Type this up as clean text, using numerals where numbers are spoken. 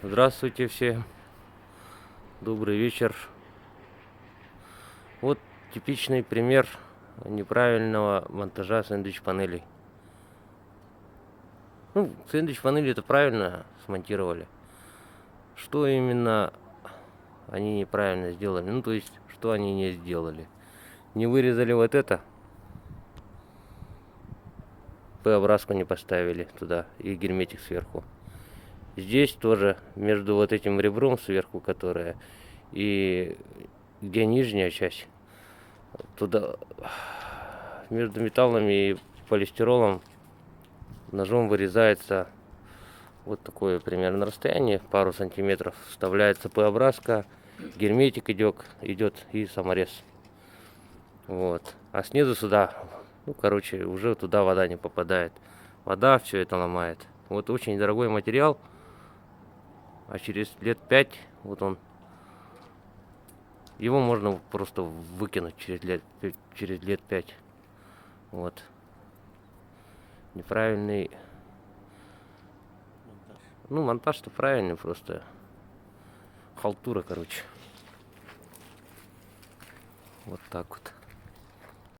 Здравствуйте все, добрый вечер. Вот типичный пример неправильного монтажа сэндвич-панелей. Ну, сэндвич-панели это правильно смонтировали. Что именно они неправильно сделали? Ну, то есть, что они не сделали? Не вырезали вот это, П-образку не поставили туда и герметик сверху. Здесь тоже между вот этим ребром сверху, которое, и где нижняя часть, туда между металлами и полистиролом ножом вырезается вот такое примерно расстояние, пару сантиметров, вставляется П-образка, герметик идет и саморез. Вот. А снизу сюда, ну, короче, уже туда вода не попадает. Вода все это ломает. Вот очень дорогой материал, а через лет 5, вот он, его можно просто выкинуть через лет 5. Вот. Неправильный, ну, монтаж-то правильный, просто халтура, короче. Вот так вот.